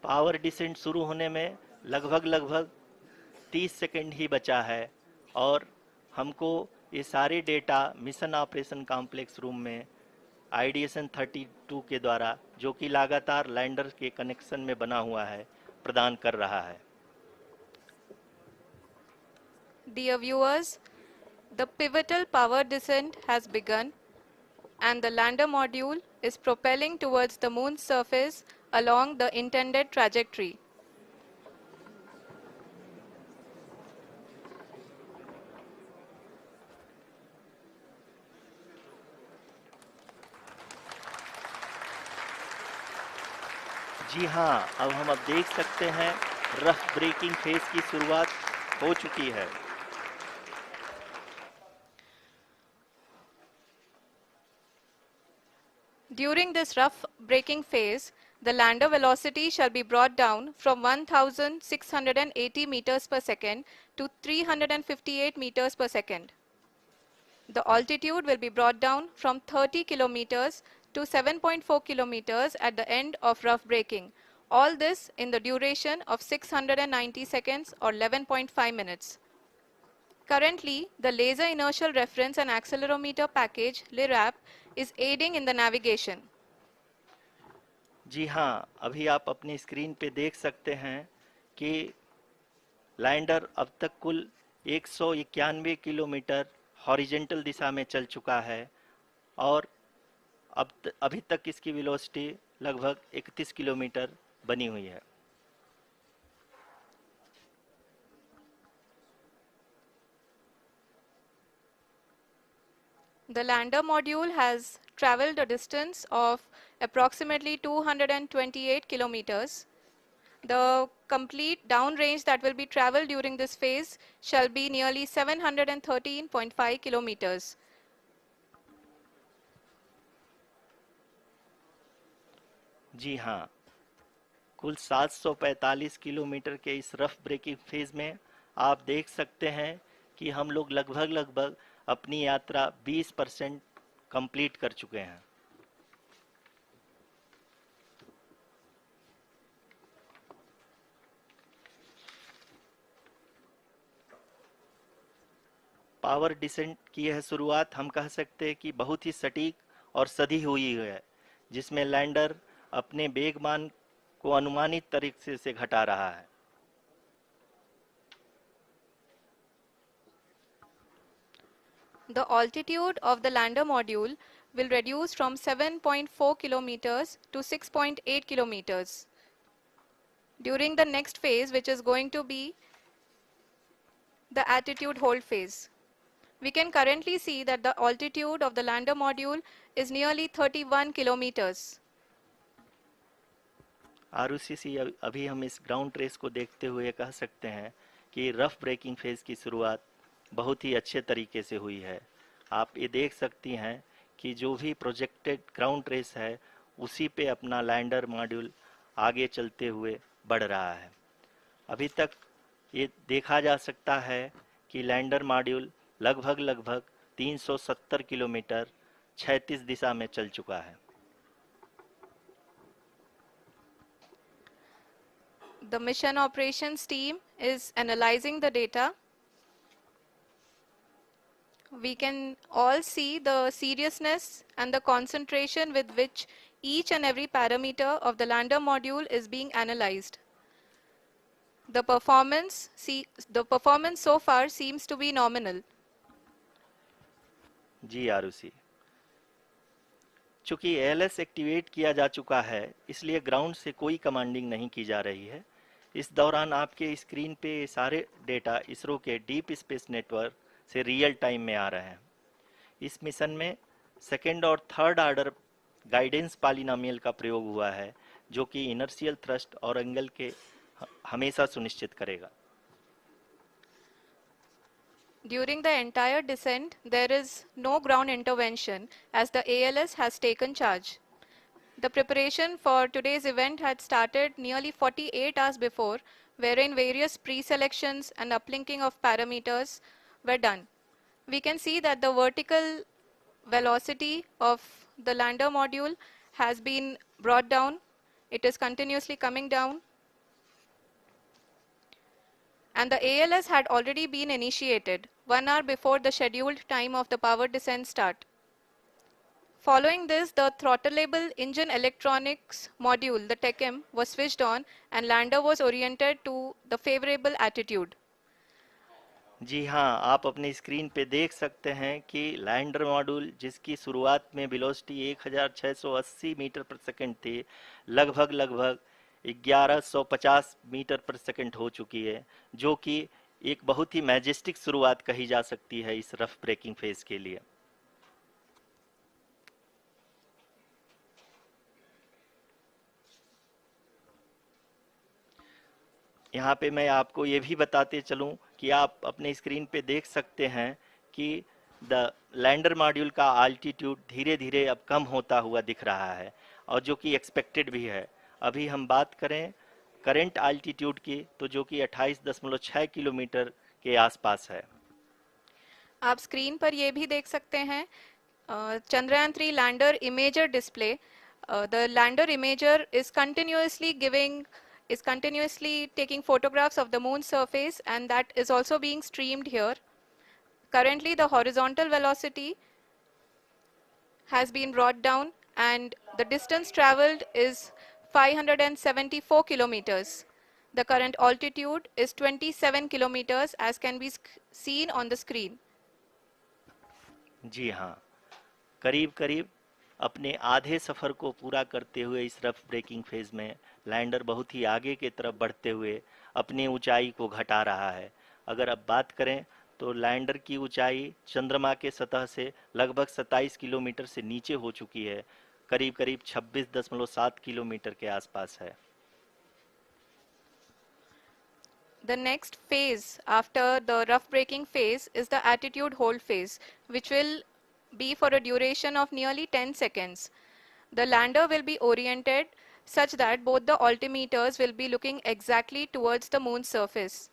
Power descent शुरू होने में लगभग 30 सेकंड ही बचा है और हमको ये सारे data mission operation complex room में आईडीएसएन 32 के द्वारा, जो कि लगातार लैंडर के कनेक्शन में बना हुआ है, प्रदान कर रहा है। Dear viewers, the pivotal power descent has begun and the lander module is propelling towards the moon's surface along the intended trajectory. जी हाँ, अब हम देख सकते हैं रफ ब्रेकिंग फेज की शुरुआत हो चुकी है। During this rough braking phase, the lander velocity shall be brought down from 1680 meters per second to 358 meters per second. The altitude will be brought down from 30 kilometers to 7.4 kilometers at the end of rough braking. All this in the duration of 690 seconds or 11.5 minutes. Currently, the Laser Inertial Reference and Accelerometer package (LIRAP) is aiding in the navigation. जी हाँ, अभी आप अपनी screen पे देख सकते हैं कि lander अब तक कुल 191 किलोमीटर हॉरिजेंटल दिशा में चल चुका है और अभी तक इसकी वेलोसिटी लगभग 31 किलोमीटर बनी हुई है। The lander module has traveled a distance of approximately 228 kilometers. The complete downrange that will be traveled during this phase shall be nearly 713.5 kilometers. जी हाँ, कुल 745 किलोमीटर के इस रफ ब्रेकिंग फेज में आप देख सकते हैं कि हम लोग लगभग अपनी यात्रा 20% कंप्लीट कर चुके हैं। पावर डिसेंट की यह शुरुआत हम कह सकते हैं कि बहुत ही सटीक और सधी हुई है, जिसमें लैंडर अपने वेगमान को अनुमानित तरीके से घटा रहा है। The altitude of the lander module will reduce from 7.4 kilometers to 6.8 kilometers. During the next phase, which is going to be the attitude hold phase. We can currently see that the altitude of the lander module is nearly 31 kilometers. Arushi, अभी हम इस ground trace को देखते हुए कह सकते हैं कि रफ ब्रेकिंग फेज की शुरुआत बहुत ही अच्छे तरीके से हुई है। आप ये देख सकती हैं कि जो भी प्रोजेक्टेड ग्राउंड ट्रेस है उसी पे अपना लैंडर मॉड्यूल आगे चलते हुए बढ़ रहा है। अभी तक ये देखा जा सकता है कि लैंडर मॉड्यूल लगभग 370 किलोमीटर क्षैतिज दिशा में चल चुका है। The mission operations team is analyzing the data. We can all see the seriousness and the concentration with which each and every parameter of the lander module is being analyzed. The performance so far seems to be nominal. जी आरुषि, चूंकि ALS activate किया जा चुका है, इसलिए ground से कोई commanding नहीं की जा रही है। इस दौरान आपके स्क्रीन पे सारे डेटा इसरो के डीप स्पेस नेटवर्क से रियल टाइम में आ रहे हैं। इस मिशन में सेकेंड और थर्ड ऑर्डर गाइडेंस पॉलिनोमियल का प्रयोग हुआ है, जो कि इनर्शियल थ्रस्ट और एंगल के हमेशा सुनिश्चित करेगा। During the entire descent, there is no ground intervention as the ALS has taken charge. The preparation for today's event had started nearly 48 hours before, wherein various pre-selections and uplinking of parameters were done. We can see that the vertical velocity of the lander module has been brought down. It is continuously coming down. and the ALS had already been initiated 1 hour before the scheduled time of the power descent start. Following this, the throttleable engine electronics module, the TECM, was switched on and lander was oriented to the favorable attitude. जी हाँ, आप अपनी screen पे देख सकते हैं कि lander module जिसकी शुरुआत में वेलोसिटी 1680 मीटर पर सेकंड थी, लगभग 1150 मीटर पर सेकंड हो चुकी है, जो कि एक बहुत ही मैजेस्टिक शुरुआत कही जा सकती है इस रफ ब्रेकिंग फेज के लिए। यहाँ पे मैं आपको ये भी बताते चलूँ कि आप अपने स्क्रीन पे देख सकते हैं कि द लैंडर मॉड्यूल का आल्टीट्यूड धीरे धीरे अब कम होता हुआ दिख रहा है, और जो कि एक्सपेक्टेड भी है। अभी हम बात करें करंट आल्टीट्यूड की, तो जो कि 28.6 किलोमीटर के आसपास है। आप स्क्रीन पर ये भी देख सकते हैं Chandrayaan 3 lander imager display. The lander imager is continuously taking photographs of the moon's surface, and that is also being streamed here. Currently the horizontal velocity has been brought down and the distance traveled is 574 kilometers. The current altitude is 27 kilometers as can be seen on the screen. जी हाँ, करीब करीब अपने आधे सफ़र को पूरा करते हुए इस रफ ब्रेकिंग फेज में लैंडर बहुत ही आगे की तरफ बढ़ते हुए अपनी ऊंचाई को घटा रहा है। अगर अब बात करें तो लैंडर की ऊंचाई चंद्रमा के सतह से लगभग 27 किलोमीटर से नीचे हो चुकी है, करीब करीब 26.7 किलोमीटर के आसपास है। The next phase after the rough braking phase is the attitude hold phase, which will be for a duration of nearly 10 seconds. The lander will be oriented such that both the altimeters will be looking exactly towards the moon's surface.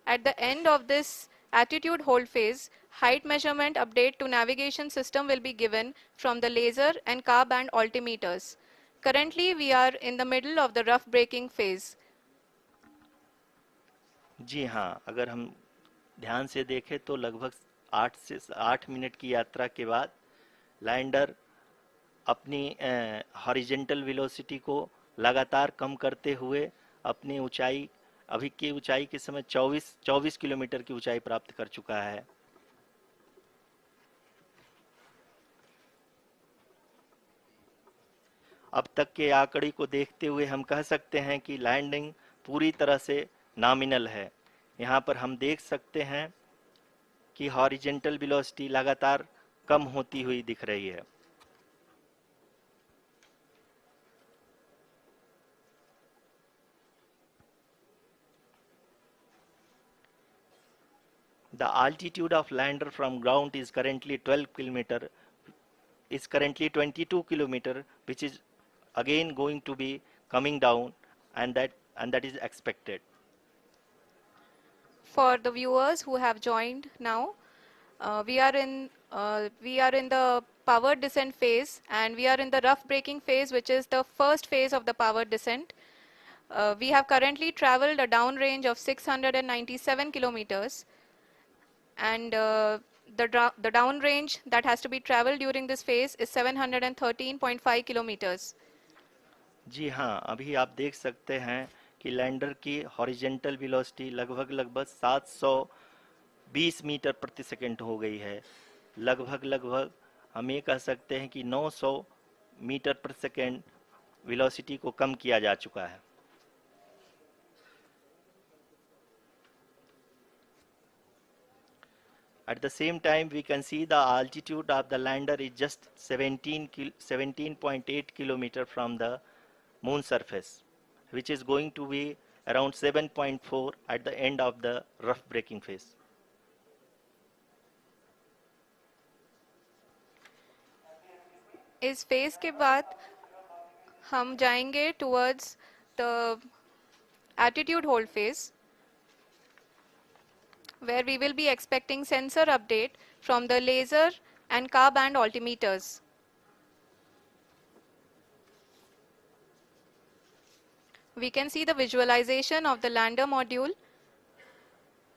At the end of this attitude hold phase, height measurement update to navigation system will be given from the laser and car band altimeters. Currently, we are in the middle of the rough braking phase. जी हाँ, अगर हम ध्यान से देखें तो लगभग 8 minute की यात्रा के बाद लैंडर अपनी हॉरिजेंटल वेलोसिटी को लगातार कम करते हुए अपनी ऊंचाई, अभी की ऊंचाई के समय 24 किलोमीटर की ऊंचाई प्राप्त कर चुका है। अब तक के आंकड़े को देखते हुए हम कह सकते हैं कि लैंडिंग पूरी तरह से नॉमिनल है। यहाँ पर हम देख सकते हैं कि हॉरिजेंटल वेलोसिटी लगातार कम होती हुई दिख रही है। The altitude of lander from ground is currently 22 kilometer, which is again going to be coming down, and that is expected. For the viewers who have joined now, we are in the power descent phase, and we are in the rough braking phase, which is the first phase of the power descent. We have currently traveled a downrange of 697 kilometers, and the downrange that has to be traveled during this phase is 713.5 kilometers. जी हाँ, अभी आप देख सकते हैं कि lander की horizontal velocity लगभग 720 metre प्रति सेकंड हो गई है। लगभग हम ये कह सकते हैं कि 900 मीटर प्रति सेकंड वेलोसिटी को कम किया जा चुका है। At the same time, we can see the altitude of the lander is just 17.8 kilometer from the moon surface, which is going to be around 7.4 at the end of the rough braking phase. इस phase के बाद हम जाएंगे towards the attitude hold phase, where we will be expecting sensor update from the laser and car band altimeters. We can see the visualization of the lander module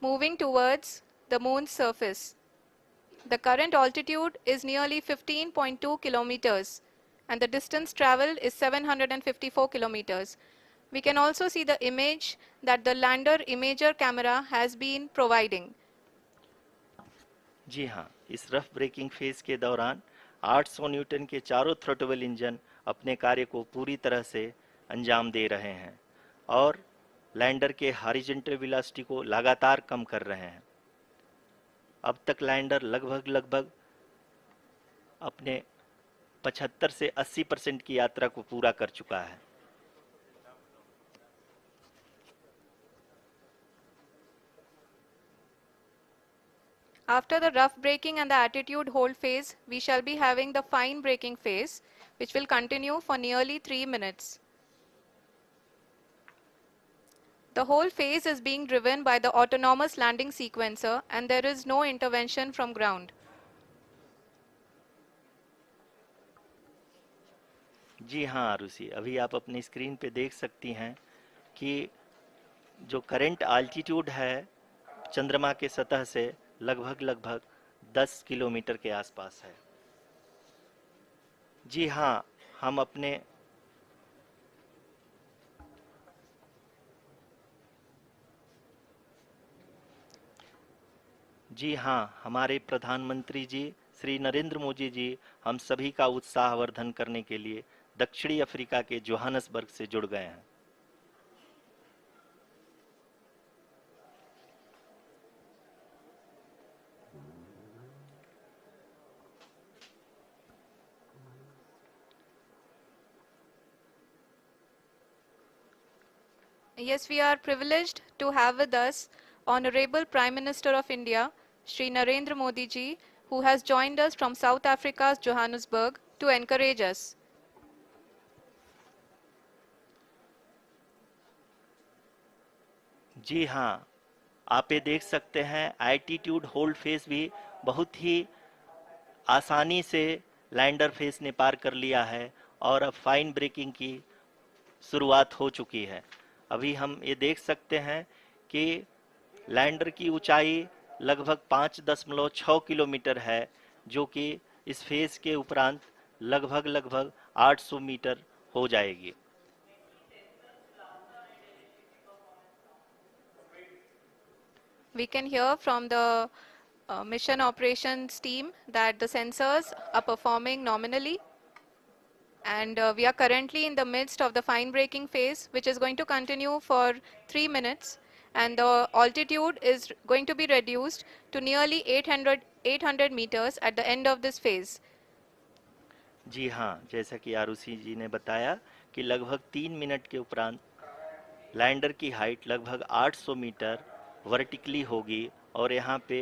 moving towards the moon's surface. The current altitude is nearly 15.2 kilometers and the distance traveled is 754 kilometers. We can also see the image that the lander imager camera has been providing. जी हाँ, इस rough breaking phase के दौरान 800 Newton के चारों throttle engine अपने कार्य को पूरी तरह से अंजाम दे रहे हैं और लैंडर के हॉरिजॉन्टल वेलोसिटी को लगातार कम कर रहे हैं। अब तक लैंडर लगभग अपने 75 से 80% की यात्रा को पूरा कर चुका है। After the rough braking and the attitude hold phase, we shall be having the fine braking phase, which will continue for nearly 3 minutes. The whole phase is being driven by the autonomous landing sequencer and there is no intervention from ground. जी हाँ आरुषि, अभी आप अपनी screen पे देख सकती हैं कि जो करंट आल्टीट्यूड है चंद्रमा के सतह से लगभग 10 किलोमीटर के आसपास है। जी हाँ, हम अपने जी हाँ, हमारे प्रधानमंत्री जी श्री नरेंद्र मोदी जी हम सभी का उत्साहवर्धन करने के लिए दक्षिणी अफ्रीका के जोहानसबर्ग से जुड़ गए हैं। Yes, we are privileged to have with us Honorable Prime Minister of India, Shri Narendra Modi ji, who has joined us from South Africa's Johannesburg to encourage us. जी हाँ, आप ये देख सकते हैं एल्टीट्यूड होल्ड फेस भी बहुत ही आसानी से लैंडर फेस ने पार कर लिया है और अब फाइन ब्रेकिंग की शुरुआत हो चुकी है। अभी हम ये देख सकते हैं कि लैंडर की ऊंचाई लगभग 5.6 किलोमीटर है, जो कि इस फेज के उपरांत लगभग 800 मीटर हो जाएगी। We can hear from the mission operations team that the sensors are performing nominally and we are currently in the midst of the fine braking phase, which is going to continue for 3 minutes and the altitude is going to be reduced to nearly 800 meters at the end of this phase. जी हाँ, जैसा कि आरुषि जी ने बताया कि लगभग 3 minute के उपरांत lander की हाइट लगभग 800 मीटर वर्टिकली होगी और यहाँ पे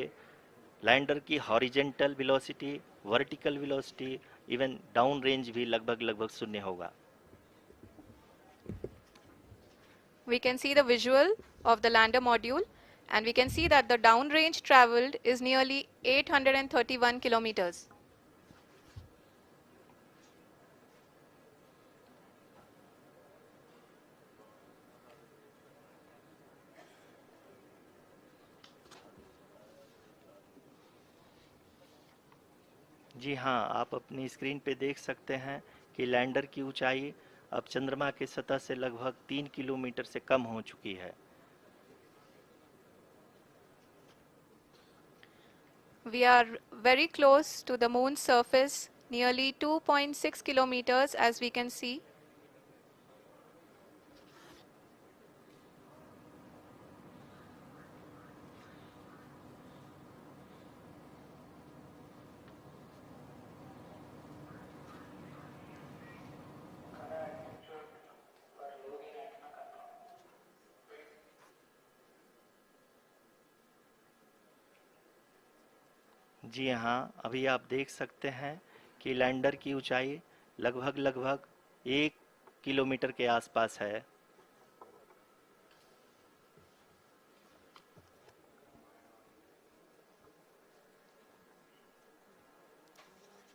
लैंडर की horizontal velocity, vertical velocity, even down range भी लगभग शून्य होगा। We can see the visual of the lander module and we can see that the downrange traveled is nearly 831 kilometers. जी हाँ, आप अपनी स्क्रीन पे देख सकते हैं कि लैंडर की ऊंचाई अब चंद्रमा की सतह से लगभग 3 किलोमीटर से कम हो चुकी है। We are very close to the moon's surface, nearly 2.6 kilometers as we can see. जी हाँ, अभी आप देख सकते हैं कि लैंडर की ऊंचाई लगभग 1 किलोमीटर के आसपास है।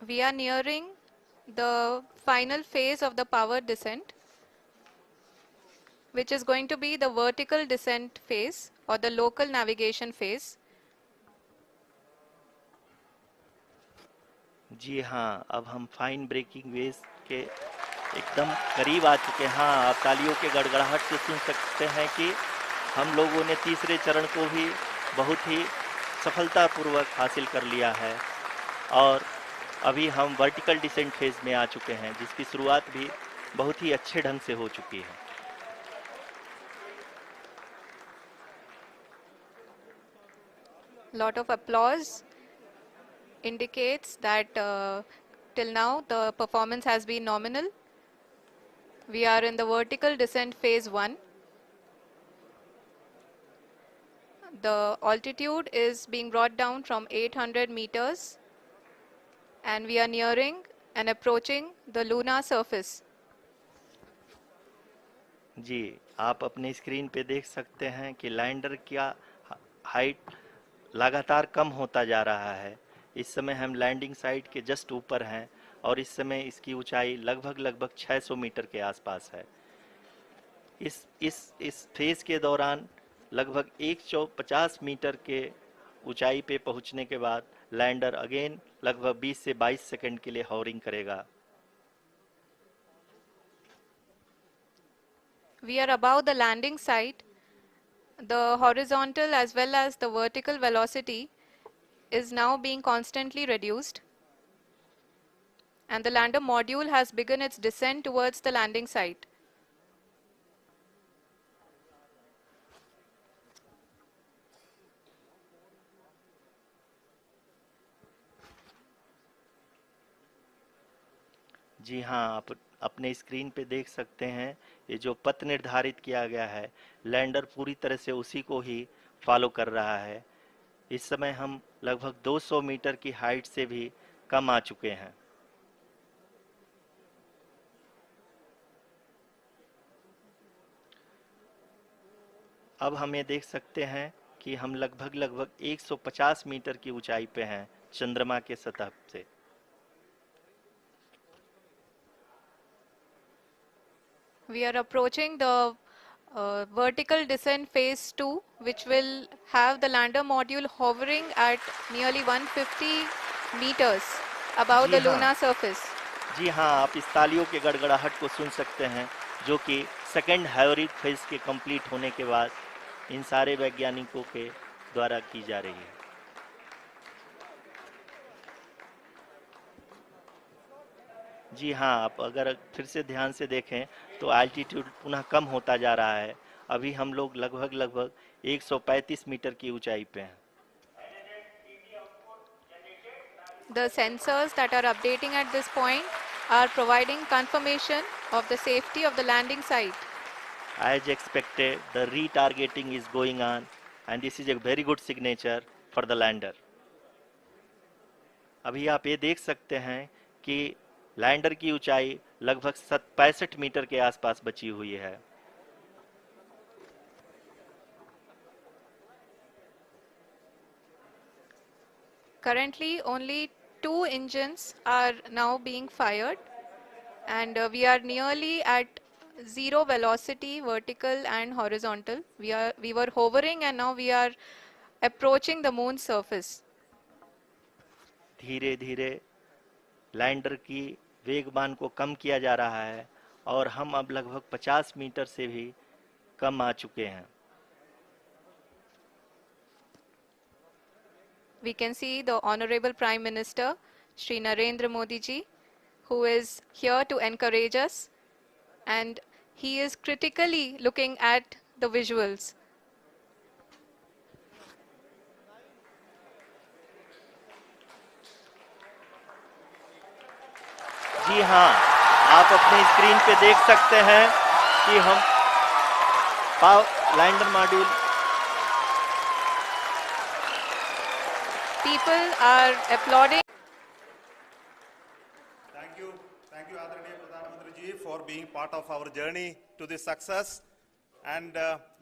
We are nearing the final phase of the power descent, which is going to be the vertical descent phase or the local navigation phase. जी हाँ, अब हम फाइन ब्रेकिंग वेव्स के एकदम करीब आ चुके हैं। हाँ, आप तालियों के गड़गड़ाहट से सुन सकते हैं कि हम लोगों ने तीसरे चरण को भी बहुत ही सफलतापूर्वक हासिल कर लिया है और अभी हम वर्टिकल डिसेंट फेज में आ चुके हैं, जिसकी शुरुआत भी बहुत ही अच्छे ढंग से हो चुकी है। Lot of applause indicates that till now the performance has been nominal. We are in the vertical descent phase 1. The altitude is being brought down from 800 meters and we are nearing and approaching the lunar surface. जी, आप अपने screen पे देख सकते हैं कि lander का height लगातार कम होता जा रहा है। इस समय हम लैंडिंग साइट के जस्ट ऊपर हैं और इस समय इसकी ऊंचाई लगभग 600 मीटर के आसपास है। इस फेज के दौरान लगभग 150 मीटर के ऊंचाई पे पहुंचने के बाद लैंडर अगेन लगभग 20 से 22 सेकंड के लिए हॉवरिंग करेगा। We are above the landing site. The horizontal as well as the vertical velocity is now being constantly reduced. And the lander module has begun its descent towards the landing site. जी हाँ, आप अपने screen पे देख सकते हैं ये जो पथ निर्धारित किया गया है, लैंडर पूरी तरह से उसी को ही फॉलो कर रहा है। इस समय हम लगभग 200 मीटर की हाइट से भी कम आ चुके हैं। अब हम ये देख सकते हैं कि हम लगभग 150 मीटर की ऊंचाई पे हैं चंद्रमा के सतह से। We are approaching the vertical descent phase 2, which will have the lander module hovering at nearly 150 meters above ji the हाँ, lunar surface. जी हाँ, आप इस तालियों के गड़गड़ाहट को सुन सकते हैं, जो कि सेकंड हैवरिक फेज के कंप्लीट होने के बाद इन सारे वैज्ञानिकों के द्वारा की जा रही है। जी हाँ, आप अगर फिर से ध्यान से देखें तो एल्टीट्यूड पुनः कम होता जा रहा है। अभी हम लोग लगभग 135 मीटर की ऊंचाई पे हैं। The sensors that are updating at this point are providing confirmation of the safety of the landing site. As expected, the retargeting is going on and this is a very good signature for the lander. अभी आप ये देख सकते हैं कि lander की ऊंचाई लगभग 65 मीटर के आसपास बची हुई है। Currently, only 2 engines are now being fired, and we are nearly at zero velocity, vertical and horizontal. We were hovering, and now we are approaching the moon's surface. धीरे धीरे लैंडर की वेगमान को कम किया जा रहा है और हम अब लगभग 50 मीटर से भी कम आ चुके हैं। We can see the Honorable Prime Minister, Shri Narendra Modi ji, who is here to encourage us, and he is critically looking at the visuals. जी हाँ, आप अपने स्क्रीन पे देख सकते हैं कि हम lander module People are applauding. Thank you, Adaraniya Pradhan Mantri ji, for being part of our journey to this success. And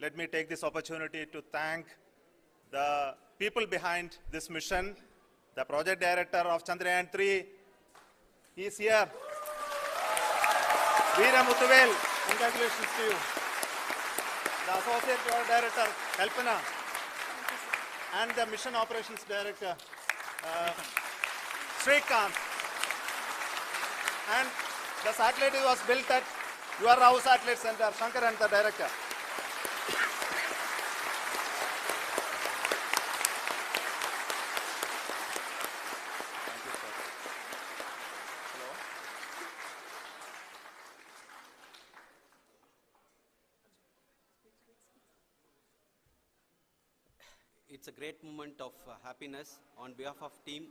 let me take this opportunity to thank the people behind this mission. The project director of Chandrayaan 3, he is here. Vikram, congratulations to you. The associate project director, Kalpana. and the Mission Operations Director, Srikanth. And the satellite was built at your house satellite center, Chandrayaan, the director. It's a great moment of happiness on behalf of team.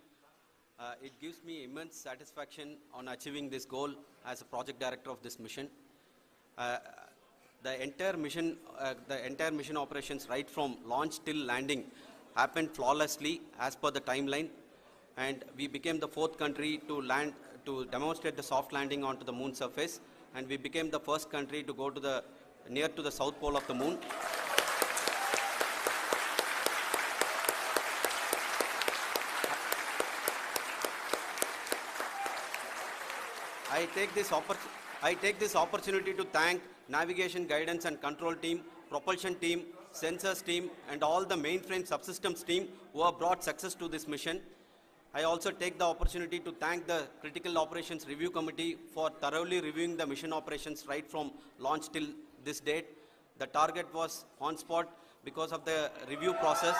It gives me immense satisfaction on achieving this goal as a project director of this mission. The entire mission operations right from launch till landing happened flawlessly as per the timeline, and we became the 4th country to demonstrate the soft landing onto the moon surface, and we became the first country to go to near to the south pole of the moon. I take this opportunity to thank navigation, guidance and control team, propulsion team, sensors team and all the mainframe subsystems team who have brought success to this mission. I also take the opportunity to thank the Critical Operations Review Committee for thoroughly reviewing the mission operations right from launch till this date. The target was on spot because of the review process.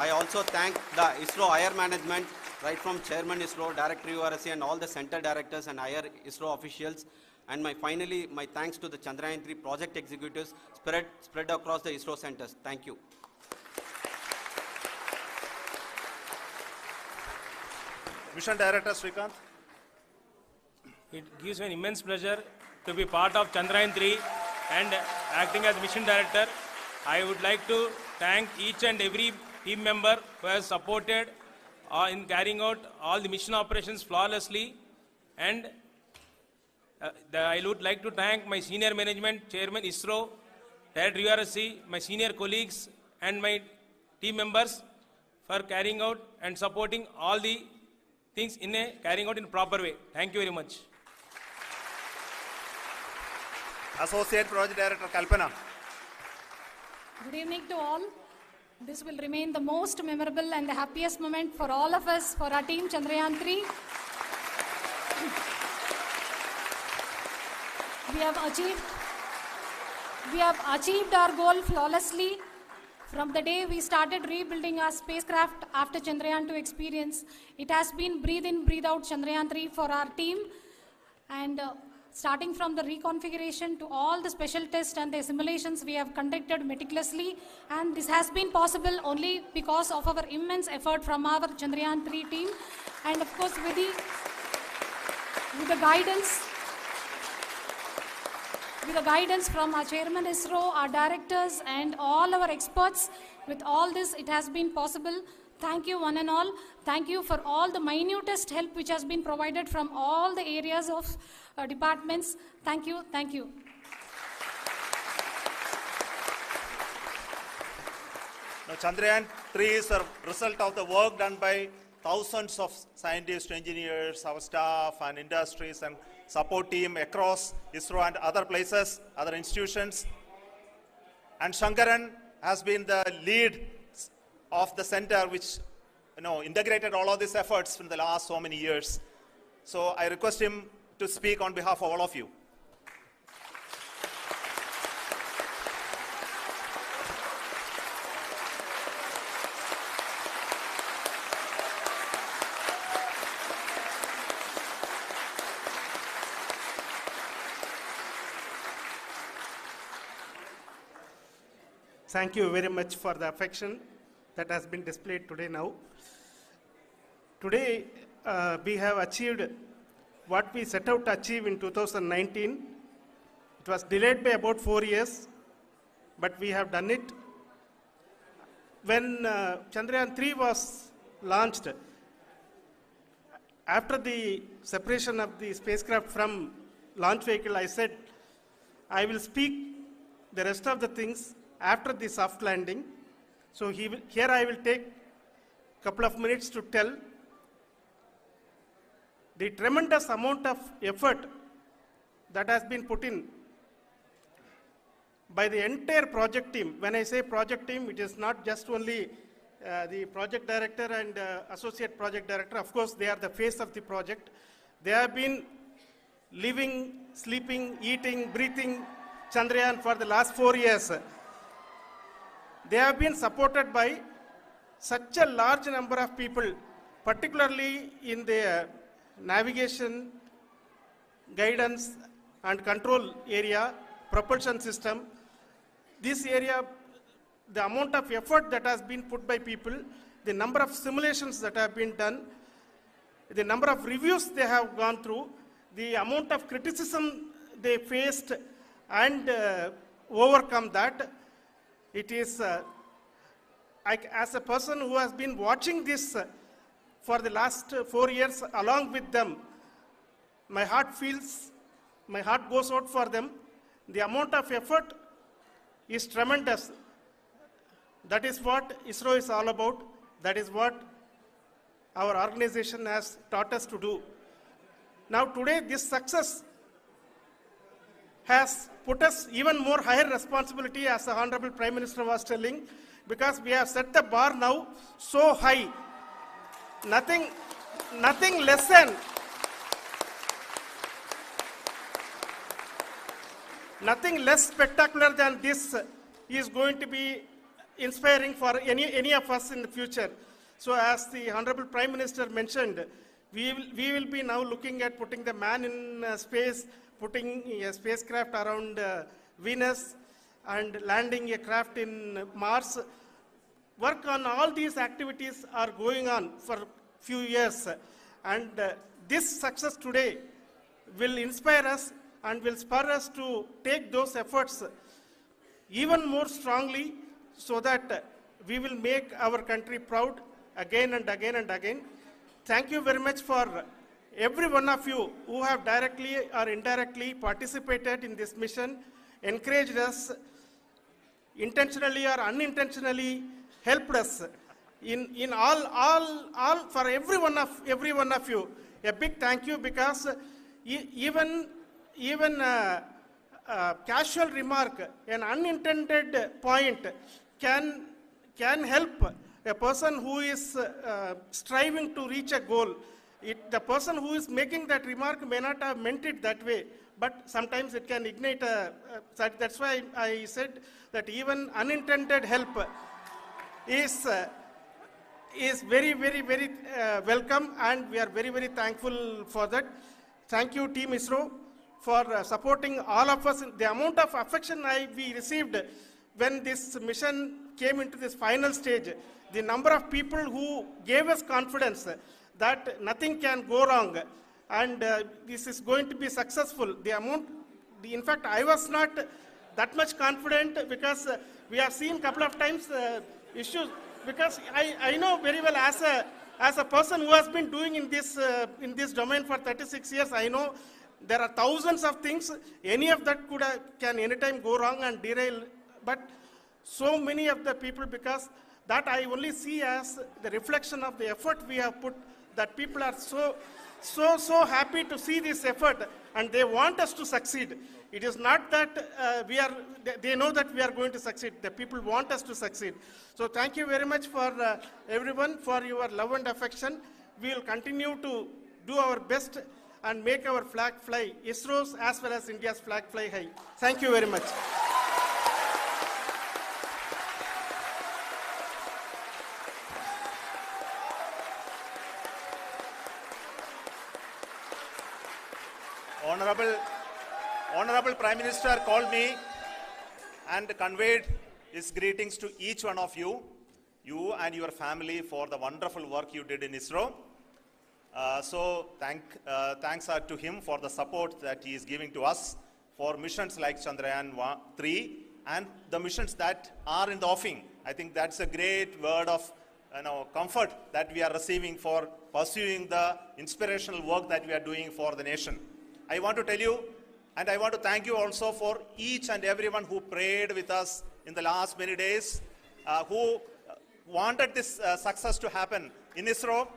I also thank the ISRO higher management, right from Chairman ISRO, Director URSC and all the center directors and higher ISRO officials. And finally, my thanks to the Chandrayaan 3 project executives spread across the ISRO centers. Thank you. Mission Director Srikanth. It gives me an immense pleasure to be part of Chandrayaan 3 and acting as Mission Director. I would like to thank each and every team member who has supported in carrying out all the mission operations flawlessly, and I would like to thank my senior management, Chairman ISRO, Director URSC, my senior colleagues and my team members for carrying out and supporting all the things carrying out in a proper way. Thank you very much. Associate Project Director Kalpana. Good evening to all. This will remain the most memorable and the happiest moment for all of us, for our team Chandrayaan 3. We have achieved our goal flawlessly. From the day we started rebuilding our spacecraft after Chandrayaan 2 experience, it has been breathe in, breathe out Chandrayaan 3 for our team. And starting from the reconfiguration to all the special tests and the simulations we have conducted meticulously, and this has been possible only because of our immense effort from our Chandrayaan 3 team, and of course with the guidance from our Chairman ISRO, our directors and all our experts. With all this, it has been possible. Thank you one and all. Thank you for all the minutest help which has been provided from all the areas of departments. Thank you. Thank you. Now, Chandrayaan 3 is a result of the work done by thousands of scientists, engineers, our staff and industries and support team across ISRO and other places, other institutions. And Chandrayaan has been the lead of the center which integrated all of these efforts in the last so many years. So I request him to speak on behalf of all of you. Thank you very much for the affection that has been displayed today now. Today, we have achieved what we set out to achieve in 2019. It was delayed by about 4 years, but we have done it. When Chandrayaan 3 was launched, after the separation of the spacecraft from launch vehicle, I said, I will speak the rest of the things after the soft landing. So here I will take a couple of minutes to tell the tremendous amount of effort that has been put in by the entire project team. When I say project team, it is not just only the project director and associate project director. Of course, they are the face of the project. They have been living, sleeping, eating, breathing Chandrayaan for the last 4 years. They have been supported by such a large number of people, particularly in the navigation, guidance and control area, propulsion system. This area, the amount of effort that has been put by people, the number of simulations that have been done, the number of reviews they have gone through, the amount of criticism they faced and overcome that, it is, as a person who has been watching this for the last 4 years along with them, my heart goes out for them. The amount of effort is tremendous. That is what ISRO is all about. That is what our organization has taught us to do. Now today, this success has put us even more higher responsibility, as the Honorable Prime Minister was telling, because we have set the bar now so high. Nothing less than nothing less spectacular than this is going to be inspiring for any of us in the future. So as the Honorable Prime Minister mentioned, we will be now looking at putting the man in space, putting a spacecraft around Venus and landing a craft in Mars. Work on all these activities are going on for few years, and this success today will inspire us and will spur us to take those efforts even more strongly, so that we will make our country proud again and again and again. Thank you very much for every one of you who have directly or indirectly participated in this mission, encouraged us, intentionally or unintentionally helped us in all for every one of you. A big thank you, because even casual remark, an unintended point can help a person who is striving to reach a goal. The person who is making that remark may not have meant it that way, but sometimes it can ignite that's why I said that even unintended help is very, very, very welcome, and we are very, very thankful for that. Thank you, Team ISRO, for supporting all of us. The amount of affection we received when this mission came into this final stage, the number of people who gave us confidence that nothing can go wrong and this is going to be successful. In fact, I was not that much confident, because we have seen a couple of times issues, because I know very well, as a person who has been doing in this domain for 36 years, I know there are thousands of things. Any of that can anytime go wrong and derail. But so many of the people, because that I only see as the reflection of the effort we have put, that people are so happy to see this effort and they want us to succeed. It is not that they know that we are going to succeed. The people want us to succeed. So thank you very much for everyone for your love and affection. We will continue to do our best and make our flag fly, ISRO's as well as India's flag fly high. Thank you very much. Honorable Prime Minister called me and conveyed his greetings to each one of you and your family, for the wonderful work you did in ISRO. So thanks are to him for the support that he is giving to us for missions like Chandrayaan 3 and the missions that are in the offing. I think that's a great word of comfort that we are receiving for pursuing the inspirational work that we are doing for the nation. I want to tell you, and I want to thank you also for each and everyone who prayed with us in the last many days, who wanted this success to happen in ISRO.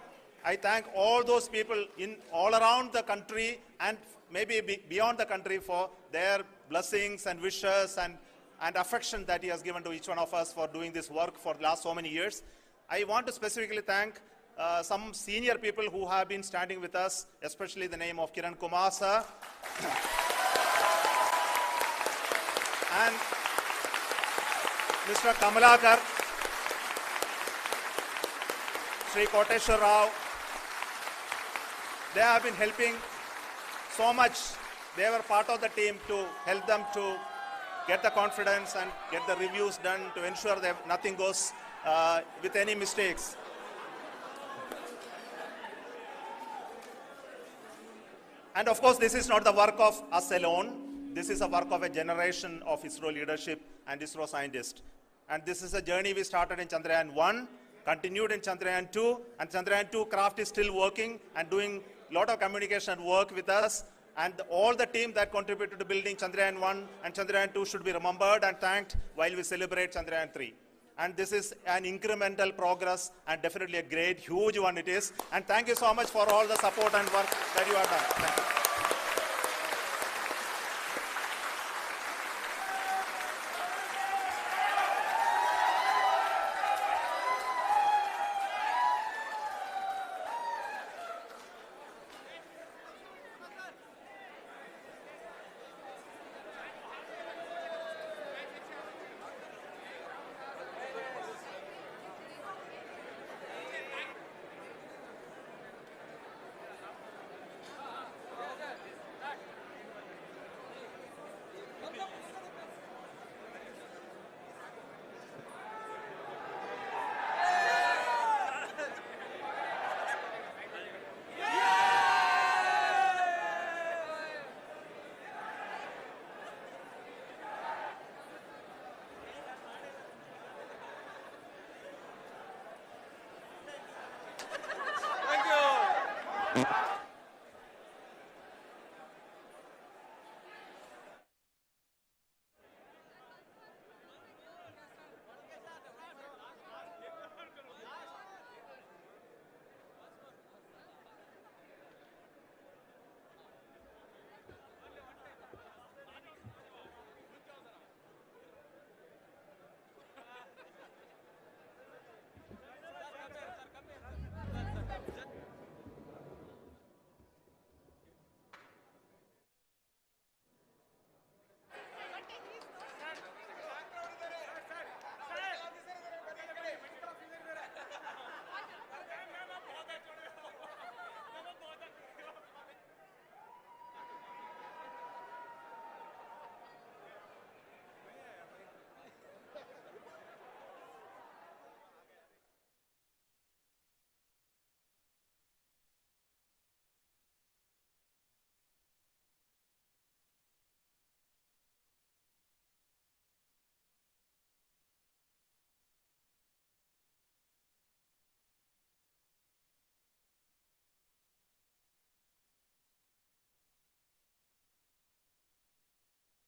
I thank all those people all around the country and maybe beyond the country for their blessings and wishes and and affection that he has given to each one of us for doing this work for the last so many years. I want to specifically thank some senior people who have been standing with us, especially the name of Kiran Kumar sir, and Mr. Kamalakar, Sri Koteshwar Rao. They have been helping so much. They were part of the team to help them to get the confidence and get the reviews done to ensure that nothing goes with any mistakes. And of course, this is not the work of us alone. This is a work of a generation of ISRO leadership and ISRO scientists. And this is a journey we started in Chandrayaan 1, continued in Chandrayaan 2, and Chandrayaan 2 craft is still working and doing a lot of communication work with us. And all the team that contributed to building Chandrayaan 1 and Chandrayaan 2 should be remembered and thanked while we celebrate Chandrayaan 3. And this is an incremental progress and definitely a great, huge one it is. And thank you so much for all the support and work that you have done. Thank you. Thank you.